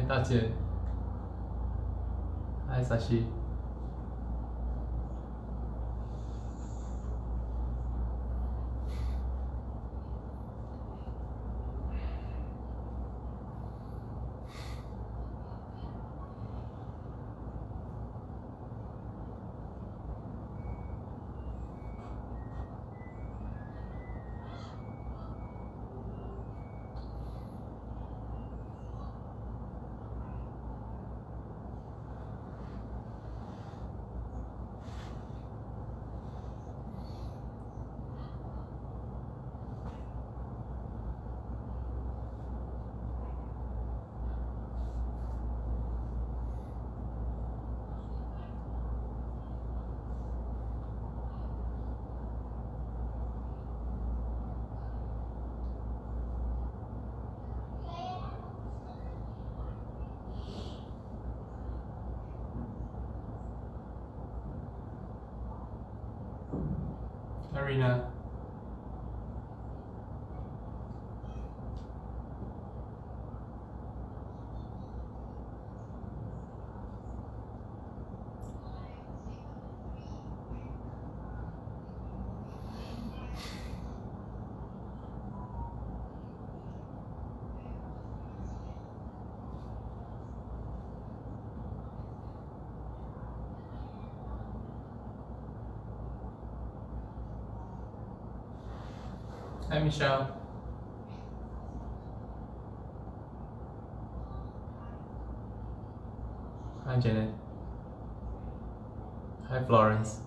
大姐。Hi Sashi. Arena. Hi Michelle. Hi Janet. Hi Florence.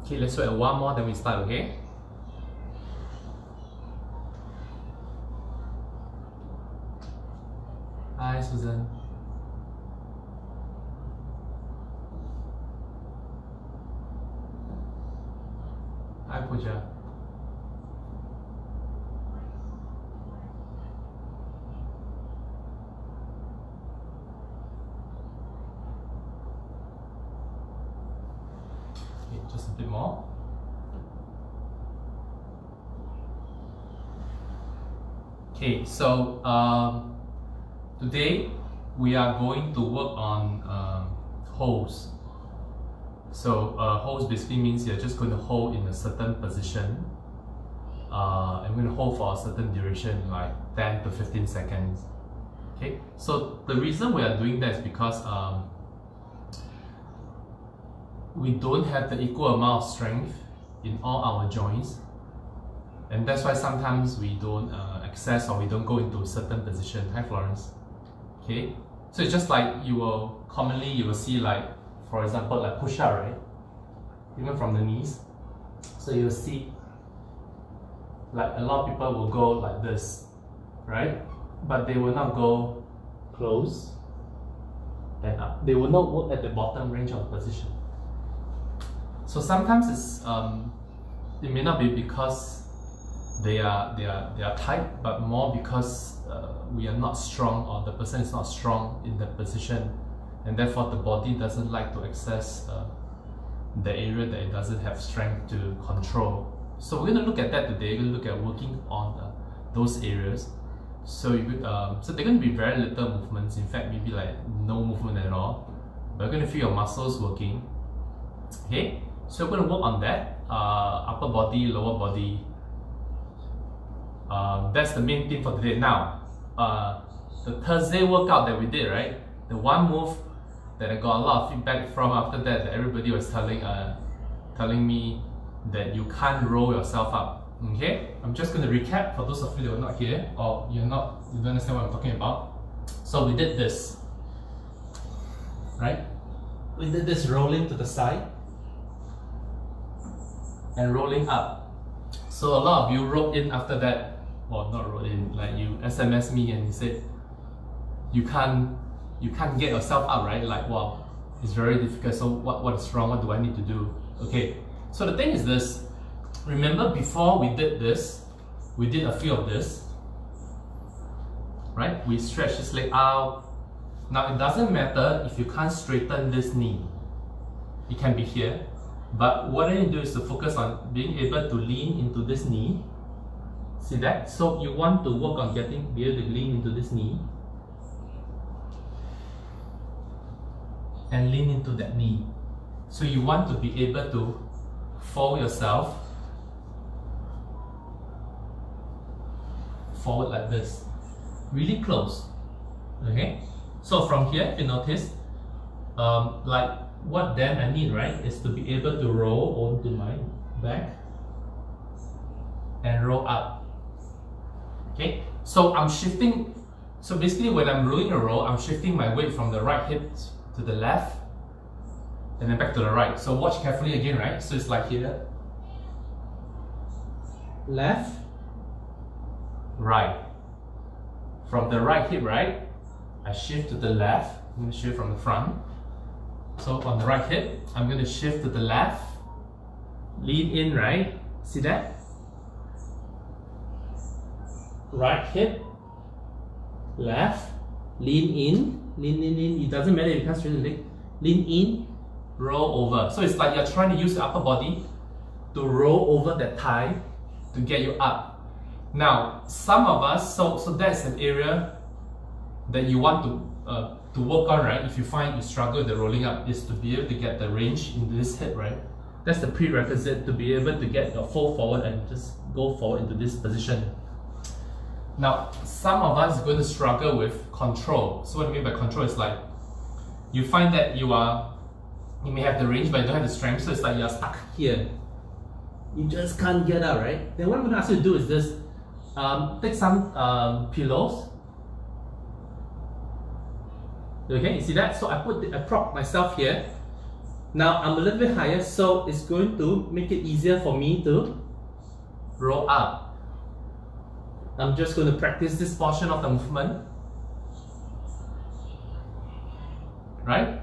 Okay, let's wait one more, then we start, okay? Hi Susan. Hi Pooja. Okay, just a bit more. Okay, so today we are going to work on holds. So holds basically means you're just going to hold in a certain position. I'm going to hold for a certain duration, like 10 to 15 seconds. Okay, so the reason we are doing that is because we don't have the equal amount of strength in all our joints, and that's why sometimes we don't access or we don't go into a certain position. Hi Florence. Okay, so it's just like you will see, like for example, like push up, right? Even from the knees. So you'll see like a lot of people will go like this, right? But they will not go close and up. They will not work at the bottom range of position. So sometimes it may not be because they are tight, but more because we are not strong, or the person is not strong in the position, and therefore the body doesn't like to access the area that it doesn't have strength to control. So we're going to look at that today. We're going to look at working on those areas. So so they're going to be very little movements. In fact, maybe like no movement at all. We're going to feel your muscles working. Okay, so we're going to work on that. Upper body, lower body. That's the main thing for today. Now, the Thursday workout that we did, right? The one move that I got a lot of feedback from after that everybody was telling me that you can't roll yourself up. Okay, I'm just going to recap for those of you that were not here, or you don't understand what I'm talking about. So we did this, right? We did this rolling to the side and rolling up. So a lot of you wrote in after that, or not wrote in, like you SMS me and you said you can't get yourself up, right? Like, wow, it's very difficult. So what is wrong? What do I need to do? Okay, so the thing is this. Remember, before we did this, we did a few of this, right? We stretch this leg out. Now it doesn't matter if you can't straighten this knee. It can be here. But what I need to do is to focus on being able to lean into this knee. See that? So you want to work on be able to lean into this knee. And lean into that knee. So you want to be able to fold yourself forward like this. Really close. Okay? So from here, if you notice, like what then I need, right, is to be able to roll onto my back and roll up. Okay, so I'm shifting. So basically, when I'm doing a roll, I'm shifting my weight from the right hip to the left and then back to the right. So watch carefully again, right? So it's like here, left, right. From the right hip, right, I shift to the left. I'm going to shift from the front. So on the right hip, I'm going to shift to the left, lean in, right? See that? Right hip, left, lean in. It doesn't matter if you can't straighten the leg. Lean in, roll over. So it's like you're trying to use your upper body to roll over that thigh to get you up. Now, some of us, so that's an area that you want to work on, right? If you find you struggle with the rolling up, is to be able to get the range into this hip, right? That's the prerequisite to be able to get your fold forward and just go forward into this position. Now, some of us are going to struggle with control. So what I mean by control is like, you find that you may have the range but you don't have the strength, so it's like you're stuck here. You just can't get out, right? Then what I'm going to ask you to do is this. Take some pillows. Okay, you see that? So I prop myself here. Now I'm a little bit higher, so it's going to make it easier for me to roll up. I'm just going to practice this portion of the movement. Right?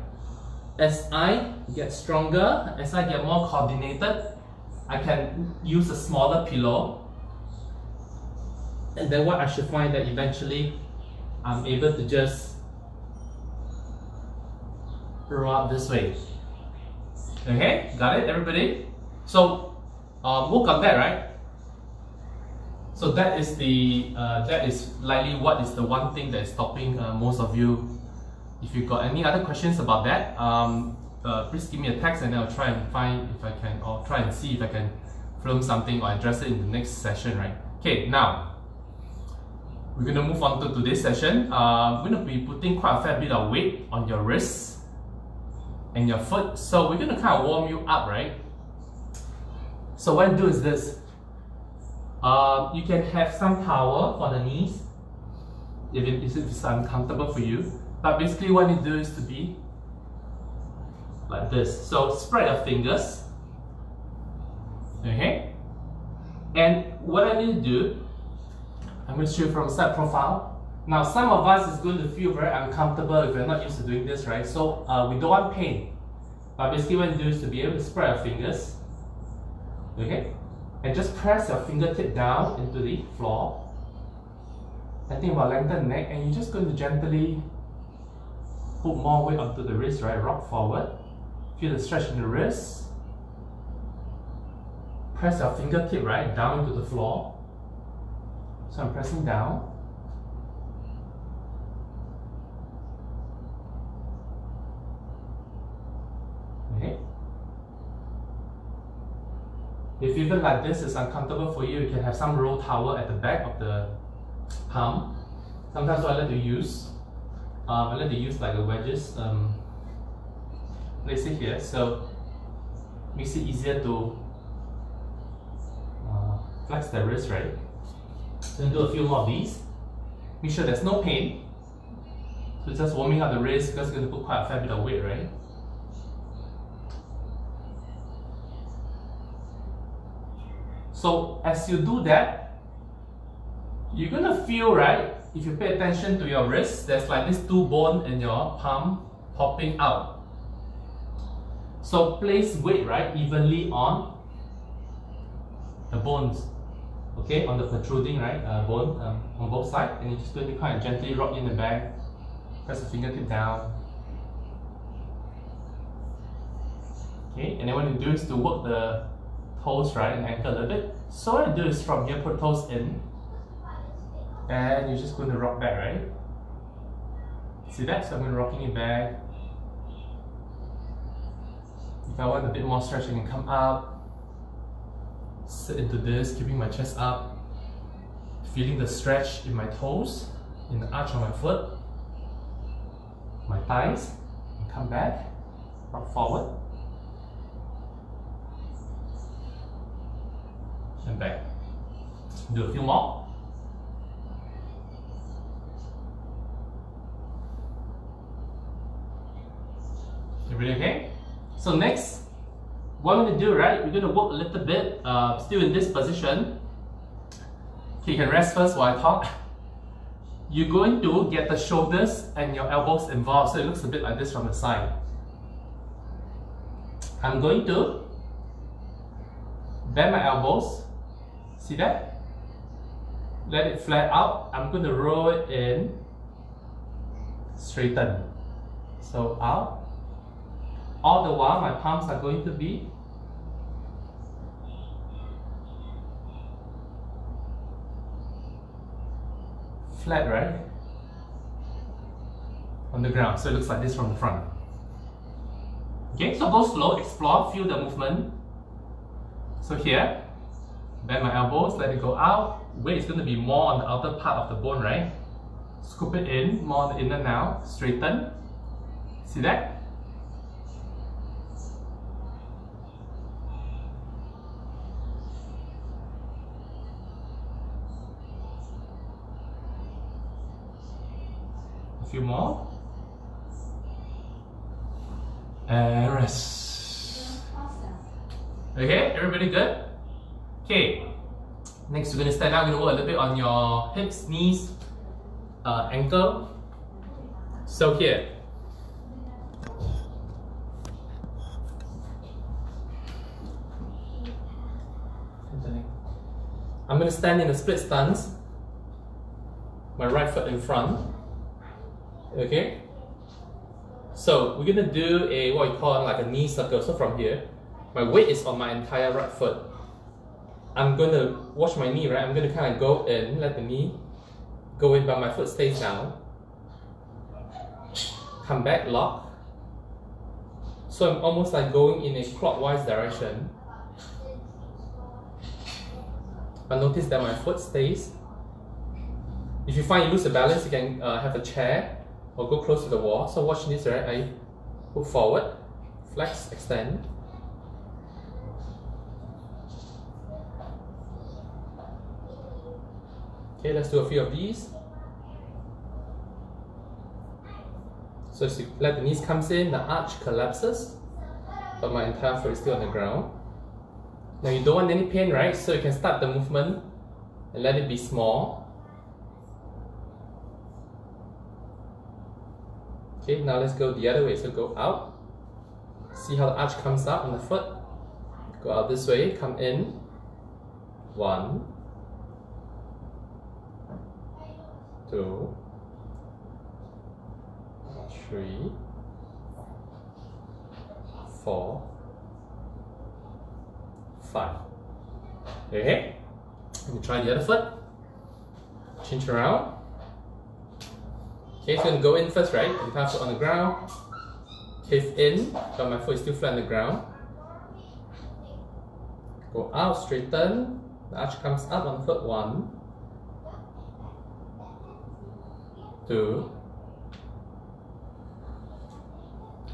As I get stronger, as I get more coordinated, I can use a smaller pillow. And then what I should find that eventually I'm able to just roll up this way. Okay, got it, everybody? So work on that, right? So that is likely what is the one thing that is stopping most of you. If you got any other questions about that, please give me a text and then I'll try and find if I can, or try and see if I can film something or address it in the next session, right? Okay, now we're going to move on to today's session. We're going to be putting quite a fair bit of weight on your wrists and your foot. So we're going to kind of warm you up, right? So what I do is this. You can have some power for the knees if it's uncomfortable for you. But basically what you do is to be like this. So spread your fingers. Okay? And what I need to do, I'm going to show you from side profile. Now some of us is going to feel very uncomfortable if you're not used to doing this, right? So we don't want pain. But basically what you do is to be able to spread your fingers. Okay? And just press your fingertip down into the floor. And think about lengthen the neck, and you're just going to gently put more weight onto the wrist, right? Rock forward. Feel the stretch in the wrist. Press your fingertip, right, down into the floor. So I'm pressing down. Okay. If even like this is uncomfortable for you, you can have some roll towel at the back of the palm. Sometimes what I like to use, like a wedges. Place it here, so makes it easier to flex the wrist, right? Then do a few more of these. Make sure there's no pain. So just warming up the wrist because it's going to put quite a fair bit of weight, right? So as you do that, you're going to feel, right, if you pay attention to your wrist, there's like this two bone in your palm popping out. So place weight, right, evenly on the bones, okay, on the protruding, right, bone on both sides, and you're just going to kind of gently rock in the back, press the fingertip down. Okay, and then what you do is to work the toes, right, and ankle a little bit. So what you do is from here, put toes in, and you're just going to rock back, right? See that? So I'm going to rocking it back. If I want a bit more stretch, I can come up, sit into this, keeping my chest up, feeling the stretch in my toes, in the arch of my foot, my thighs, and come back, rock forward, and back. Do a few more. Everybody okay? So next, what I'm going to do, right, we're going to work a little bit, still in this position. Okay, you can rest first while I talk. You're going to get the shoulders and your elbows involved, so it looks a bit like this from the side. I'm going to bend my elbows. See that? Let it flat out. I'm going to roll it in, straighten. So out. All the while, my palms are going to be flat, right? On the ground. So it looks like this from the front. Okay, so go slow, explore, feel the movement. So here, bend my elbows, let it go out. Weight is going to be more on the outer part of the bone, right? Scoop it in, more on the inner now. Straighten. See that? A few more. And rest. Okay, everybody good? Okay. Next, we're going to stand up. We're going to work a little bit on your hips, knees, ankle. So here. I'm going to stand in a split stance. My right foot in front. Okay? So we're going to do a what we call like a knee circle. So from here, my weight is on my entire right foot. I'm going to watch my knee, right? I'm going to kind of go in, let the knee go in, but my foot stays down. Come back, lock. So I'm almost like going in a clockwise direction. But notice that my foot stays. If you find you lose the balance, you can have a chair or go close to the wall. So watch this, right? I move forward, flex, extend. Okay, let's do a few of these. So as you let the knees comes in, the arch collapses, but my entire foot is still on the ground. Now you don't want any pain, right? So you can start the movement and let it be small. Okay, now let's go the other way. So go out. See how the arch comes up on the foot. Go out this way, come in. 1, 2, 3, 4, 5. Okay, let me try the other foot. Change around. Okay, so I'm going to go in first, right? Entire foot on the ground. Cave in, but my foot is still flat on the ground. Go out, straighten. The arch comes up on foot. 1, 2,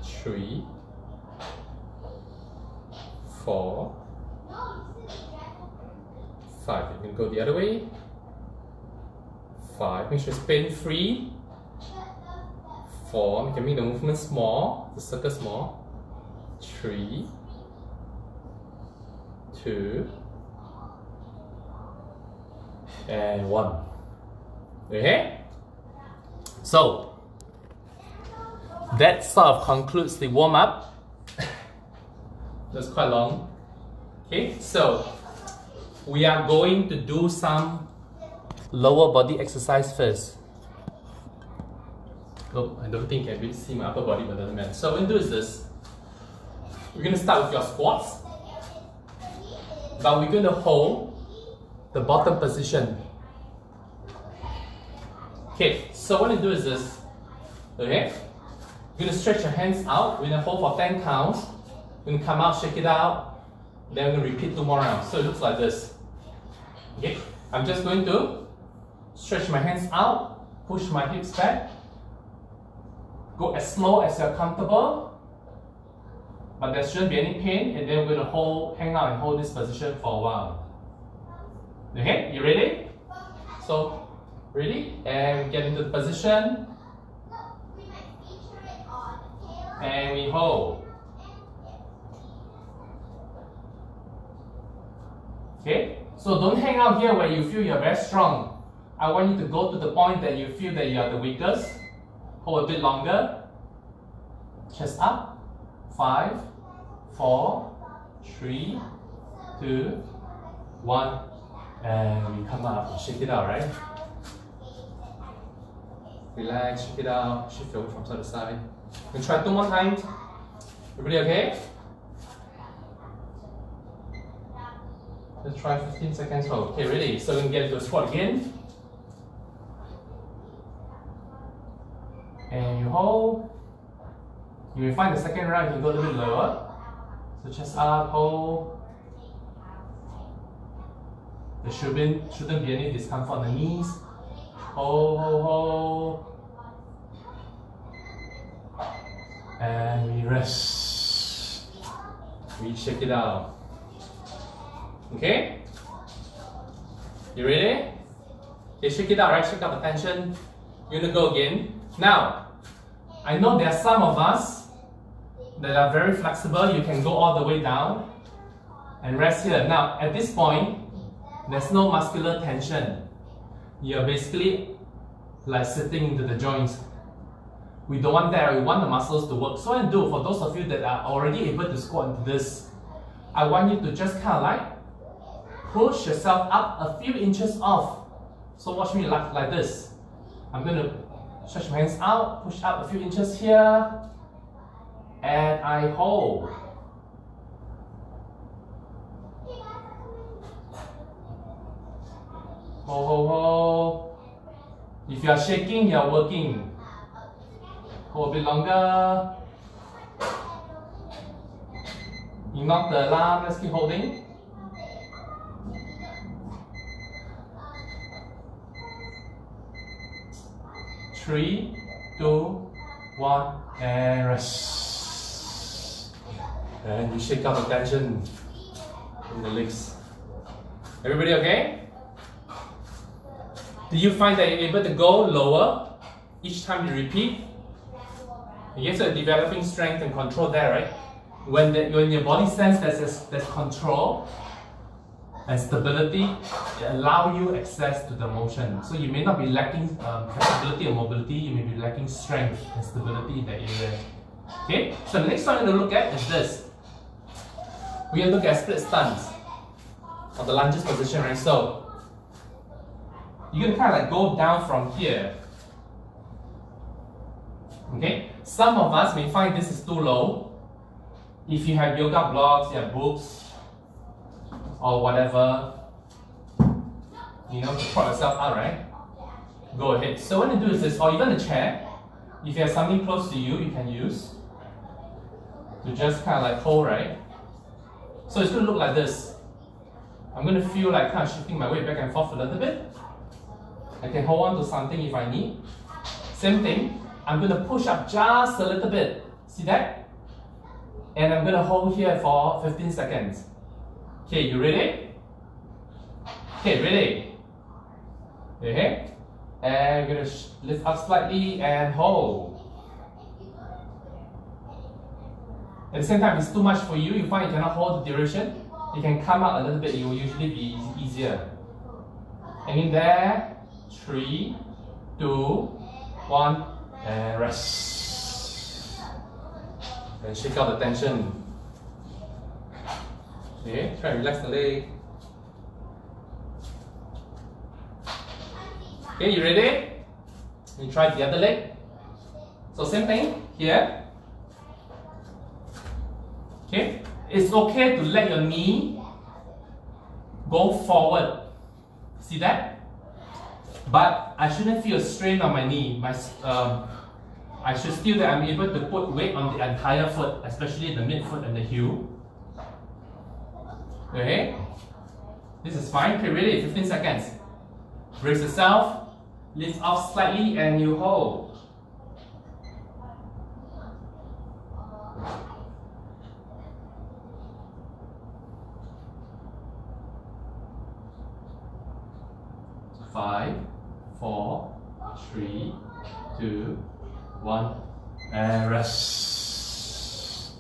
3, 4, 5. You can go the other way. 5. Make sure it's pain-free. 4. You can make the movement small, the circle small. 3, 2, and 1. Okay? So, that sort of concludes the warm-up. That's quite long. Okay, so we are going to do some lower body exercise first. Oh, I don't think I can see my upper body, but doesn't matter. So what I'm going to do is this. We're going to start with your squats, but we're going to hold the bottom position. Okay, so what you do is this. Okay, you're going to stretch your hands out. We're going to hold for 10 counts. We're going to come out, shake it out. Then we're going to repeat 2 more rounds. So it looks like this. Okay, I'm just going to stretch my hands out, push my hips back, go as slow as you're comfortable, but there shouldn't be any pain, and then we're going to hang out and hold this position for a while. Okay, you ready? So, ready? And we get into the position, and we hold. Okay, so don't hang out here where you feel you're very strong. I want you to go to the point that you feel that you are the weakest. Hold a bit longer. Chest up. 5, 4, 3, 2, 1. And we come up. Shake it out, right? Relax, shake it out. Shift your weight from side to side. We'll try 2 more times. Everybody okay? Let's try 15 seconds hold. Okay, ready? So we're going to get into a squat again. And you hold. You may find the second round you can go a little bit lower. So chest up, hold. There shouldn't be any discomfort on the knees. Hold, hold, hold. And we rest. We shake it out. Okay? You ready? Okay, shake it out, right? Shake out the tension. You're gonna go again. Now, I know there are some of us that are very flexible. You can go all the way down and rest here. Now, at this point, there's no muscular tension. You're basically like sitting into the joints. We don't want that. We want the muscles to work. So, and do for those of you that are already able to squat into this, I want you to just kind of like push yourself up a few inches off. So watch me like this. I'm going to stretch my hands out, push up a few inches here, and I hold. Hold, hold, hold. If you are shaking, you are working. Hold a bit longer. You knock the alarm, let's keep holding. Three, 2, 1, and rest. And you shake out the tension in the legs. Everybody okay? Do you find that you're able to go lower each time you repeat? Yes, you're developing strength and control there, right? When your body sense there's control and stability, it allows you access to the motion. So you may not be lacking flexibility or mobility, you may be lacking strength and stability in that area. Okay, so the next one we're going to look at is this. We're going to look at split stance or the lunges position, right? So you're going to kind of like go down from here. Okay, some of us may find this is too low. If you have yoga blocks, you have books, or whatever, you know, to prop yourself out, right? Go ahead. So what you do is this, or even a chair, if you have something close to you, you can use to just kind of like hold, right? So it's going to look like this. I'm going to feel like kind of shifting my weight back and forth a little bit. I can hold on to something if I need. Same thing, I'm going to push up just a little bit. See that? And I'm going to hold here for 15 seconds. Okay, you ready? Okay, ready? Okay. And we're going to lift up slightly and hold. At the same time, if it's too much for you, you find you cannot hold the duration, you can come out a little bit, it will usually be easier. And in there, 3, 2, 1, and rest. And shake out the tension. Okay, try and relax the leg. Okay, you ready? You try the other leg. So same thing here. Okay? It's okay to let your knee go forward. See that? But I shouldn't feel a strain on my knee. I should feel that I'm able to put weight on the entire foot, especially the midfoot and the heel. Okay? This is fine. Okay, ready? 15 seconds. Brace yourself, lift off slightly, and you hold. Five, 4, 3, 2, 1, and rest.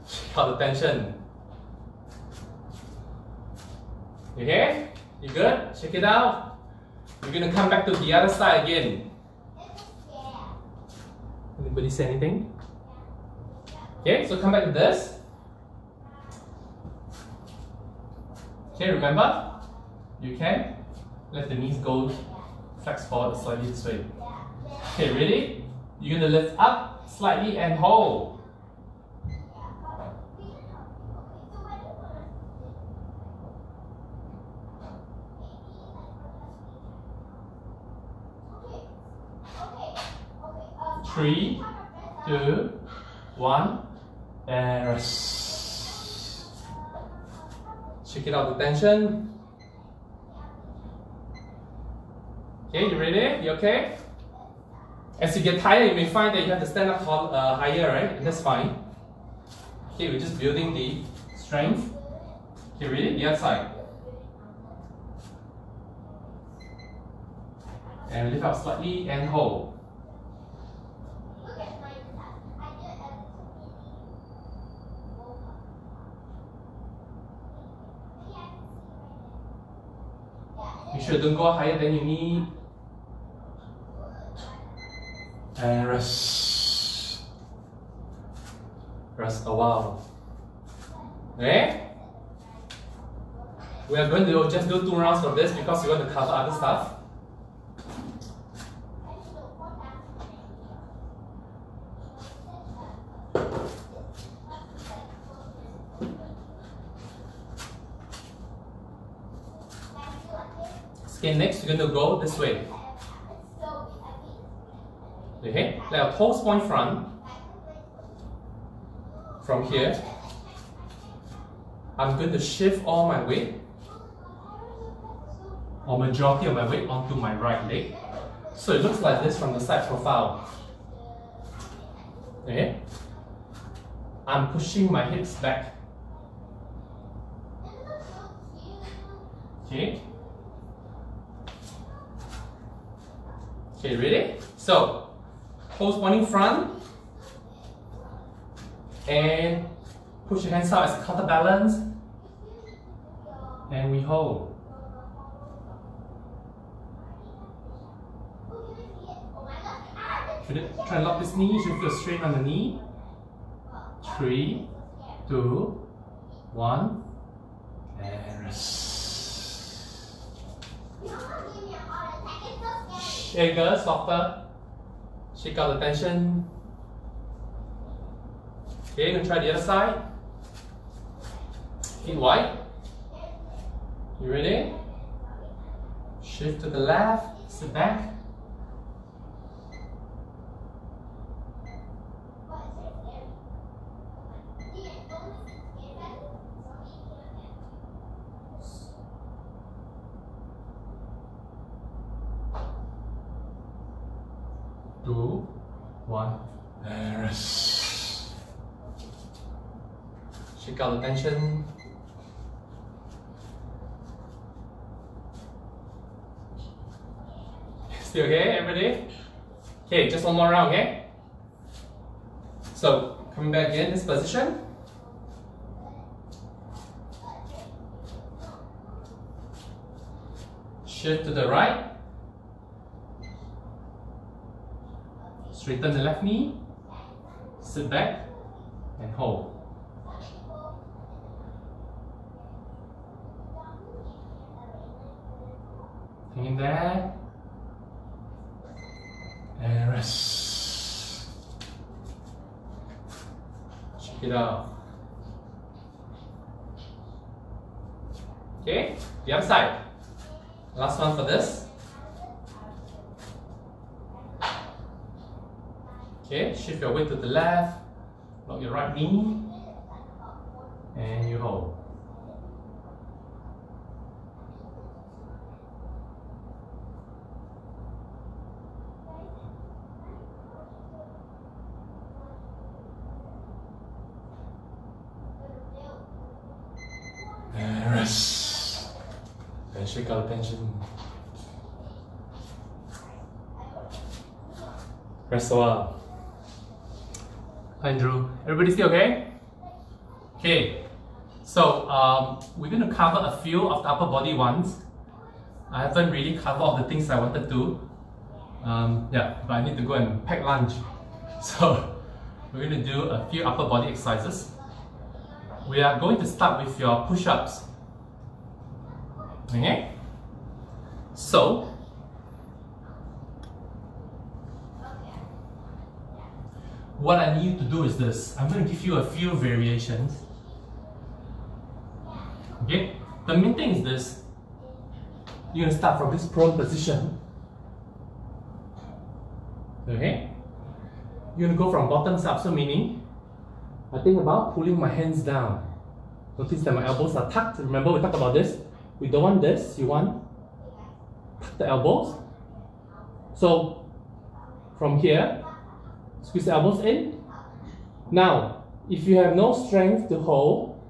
Check out the tension. Okay? You good? Check it out. We're gonna come back to the other side again. Anybody say anything? Okay, so come back to this. Okay, remember? You can let the knees go flex forward slightly this way. Okay, ready? You're gonna lift up slightly and hold. Three, 2, 1, and rest. Check it out, the tension. Okay, you ready? You okay? As you get tired, you may find that you have to stand up higher, right? And that's fine. Okay, we're just building the strength. Okay, ready? The other side. And lift up slightly and hold. Make sure don't go higher than you need. And rest. Rest a while. Okay? We are going to just do 2 rounds of this because we want to cover other stuff. Okay, next we're going to go this way. Okay, let our toes point front. From here, I'm going to shift all my weight, or majority of my weight, onto my right leg. So it looks like this from the side profile. Okay, I'm pushing my hips back. Okay. Okay, ready? So, toes pointing front, and push your hands out as a counterbalance, and we hold. Try and lock this knee. You should feel strain on the knee. 3, 2, 1, and rest. Shake softer. Shake out the tension. Okay, gonna try the other side. Feet wide. You ready? Shift to the left, sit back. Two, 1, and rest. Shake out the tension. Still okay, everybody? Okay, just one more round, okay? So, coming back in this position. Shift to the right. Straighten the left knee, sit back, and hold. Hang in there, and rest. Check Shake it out. Okay, the other side. Last one for this. Okay, shift your weight to the left, lock your right knee, and you hold. And rest. And shake out the tension. Rest a while. Andrew, everybody still okay? Okay, so we're going to cover a few of the upper body ones. I haven't really covered all the things I wanted to. Yeah, but I need to go and pack lunch. So we're going to do a few upper body exercises. We are going to start with your push-ups. Okay? So, what I need you to do is this. I'm going to give you a few variations. Okay? The main thing is this. You're going to start from this prone position. Okay? You're going to go from bottoms up, so meaning I think about pulling my hands down. Notice that my elbows are tucked. Remember we talked about this? We don't want this, you want tuck the elbows. So from here, squeeze the elbows in. Now, if you have no strength to hold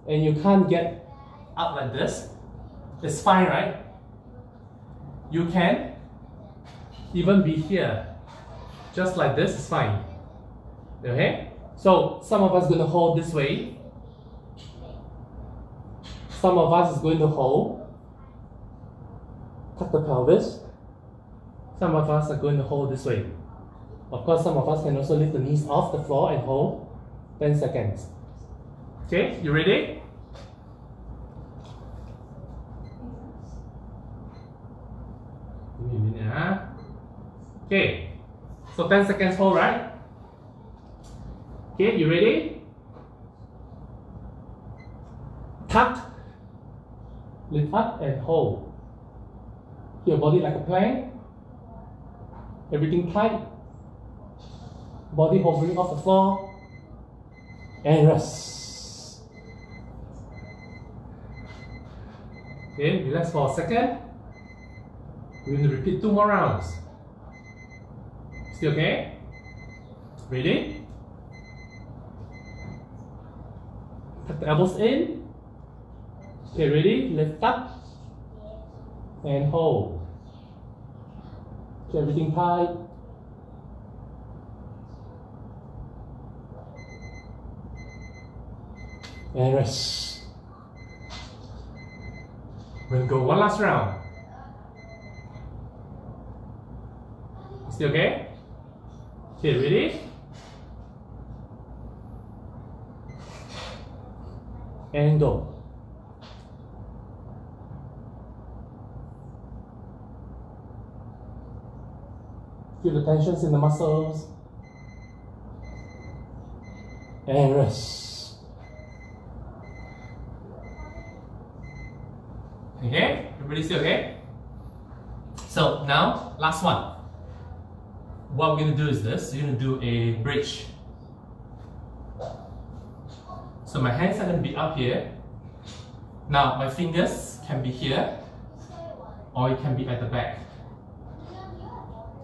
and you can't get up like this, it's fine, right? You can even be here. Just like this is fine. Okay? So some of us are going to hold this way. Some of us is going to hold, tuck the pelvis. Some of us are going to hold this way. Of course, some of us can also lift the knees off the floor and hold 10 seconds. Okay, you ready? Give me a minute, huh? Okay, so 10 seconds hold, right? Okay, you ready? Tuck, lift up and hold. Keep your body like a plank. Everything tight. Body hovering off the floor. And rest. Okay, relax for a second. We're going to repeat 2 more rounds. Still okay? Ready? Tuck the elbows in. Okay, ready? Lift up and hold. Okay, everything tight. And rest. We'll go one last round. Still okay? Okay, ready? And go. Feel the tensions in the muscles. And rest. Okay? Everybody still okay? So now, last one. What we're going to do is this. We're going to do a bridge. So my hands are going to be up here. Now my fingers can be here or it can be at the back.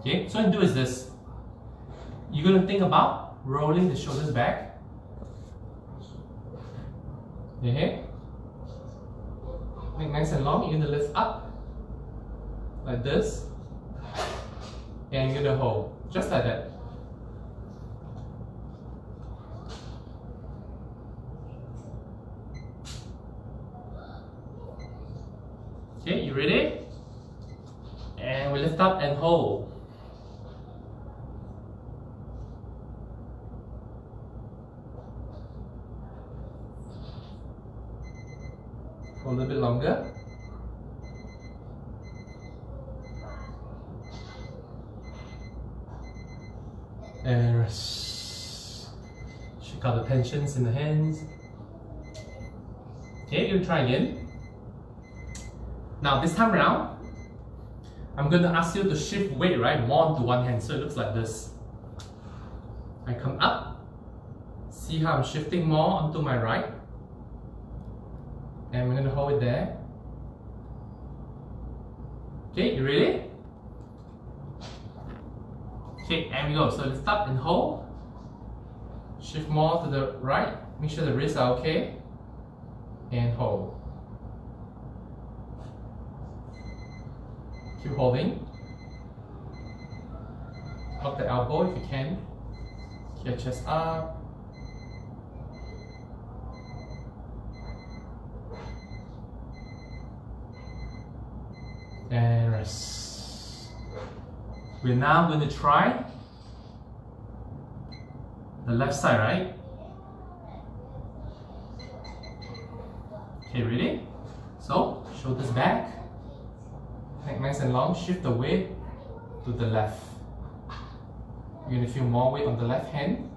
Okay, so what you do is this. You're going to think about rolling the shoulders back. Okay. Make nice and long. You're going to lift up like this. And you're going to hold just like that. Okay, you ready? And we lift up and hold. For a little bit longer. And rest. Shake Check out the tensions in the hands. Okay, you're gonna try again. Now this time around, I'm gonna ask you to shift weight, right, more onto one hand. So it looks like this. I come up, see how I'm shifting more onto my right. And we're gonna hold it there. Okay, you ready? Okay, and we go. So lift up and hold. Shift more to the right. Make sure the wrists are okay. And hold. Keep holding. Up the elbow if you can. Keep your chest up. And rest. We're now going to try the left side, right? Okay, ready? So, shoulders back, neck nice and long, shift the weight to the left. You're going to feel more weight on the left hand,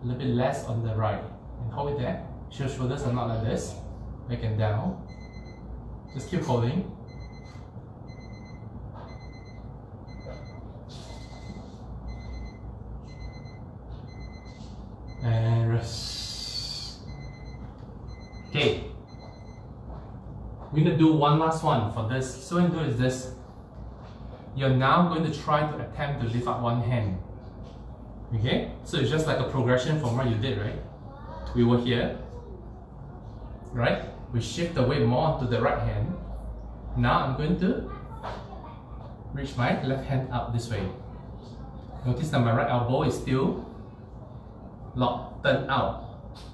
a little bit less on the right. And hold it there. Your shoulders are not like this, back and down. Just keep holding. And rest. Okay. We're going to do one last one for this. So what you do is this. You're now going to try to attempt to lift up one hand. Okay? So it's just like a progression from what you did, right? We were here. Right? We shift the weight more to the right hand. Now I'm going to reach my left hand up this way. Notice that my right elbow is still locked, turn out.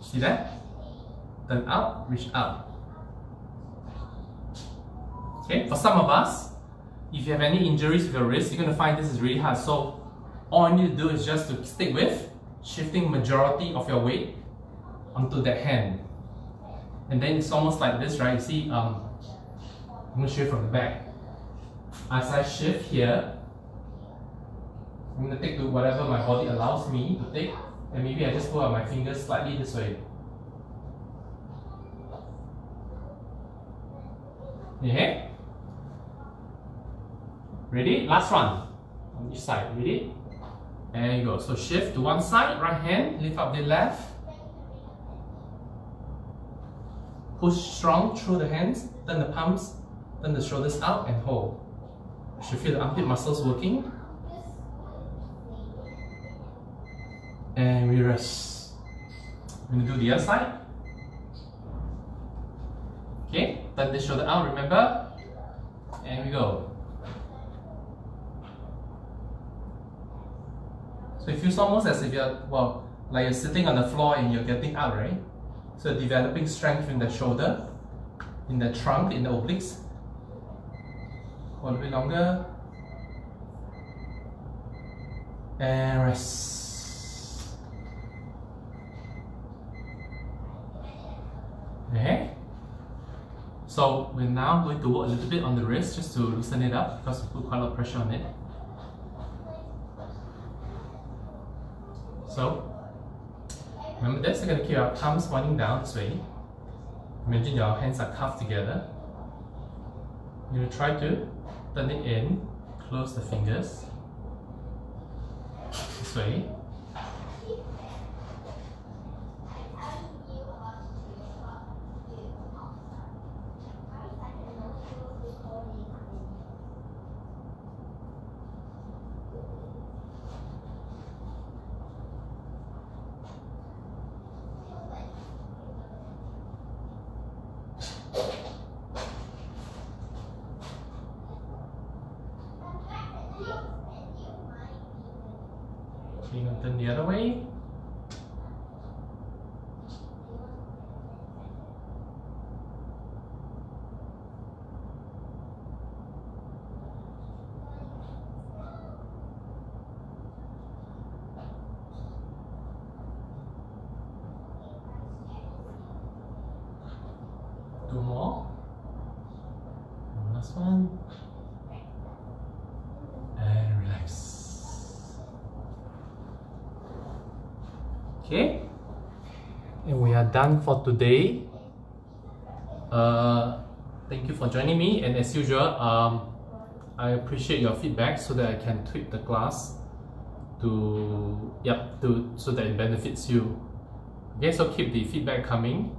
See that? Turn out, reach up. Okay, for some of us, if you have any injuries with your wrist, you're going to find this is really hard. So all you need to do is just to stick with shifting majority of your weight onto that hand. And then it's almost like this, right? You see, I'm going to shift from the back. As I shift here, I'm going to take to whatever my body allows me to take. And maybe I just pull out my fingers slightly this way. Okay? Ready? Last one. On each side. Ready? And you go. So shift to one side, right hand, lift up the left. Push strong through the hands, turn the palms, turn the shoulders out and hold. You should feel the armpit muscles working. And we rest. We're going to do the other side. Okay, turn the shoulder out, remember? And we go. So it feels almost as if you're, well, like you're sitting on the floor and you're getting out, right? So developing strength in the shoulder, in the trunk, in the obliques. Hold a bit longer. And rest. Okay. So we're now going to work a little bit on the wrist just to loosen it up because we put quite a lot of pressure on it. So remember this, you're going to keep our palms pointing down this way. Imagine your hands are cuffed together. You're going to try to turn it in, close the fingers this way. You're going to turn the other way. Two more. And last one. And relax. Okay? And we are done for today. Thank you for joining me, and as usual, I appreciate your feedback so that I can tweak the class so that it benefits you. Okay, so keep the feedback coming.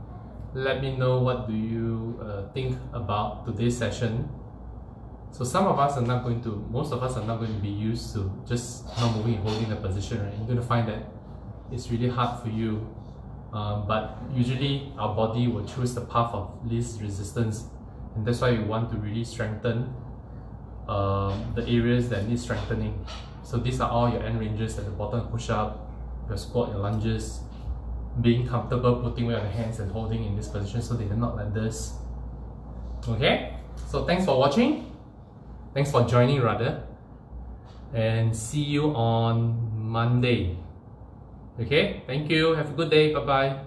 Let me know what do you think about today's session. So most of us are not going to be used to just not moving and holding the position, right? You're going to find that it's really hard for you. But usually our body will choose the path of least resistance, and that's why we want to really strengthen the areas that need strengthening. So these are all your end ranges at the bottom: push-up, your squat, your lunges, being comfortable putting weight on the hands and holding in this position so they are not like this. Okay, so thanks for watching. Thanks for joining rather, and see you on Monday. Okay, thank you. Have a good day. Bye bye.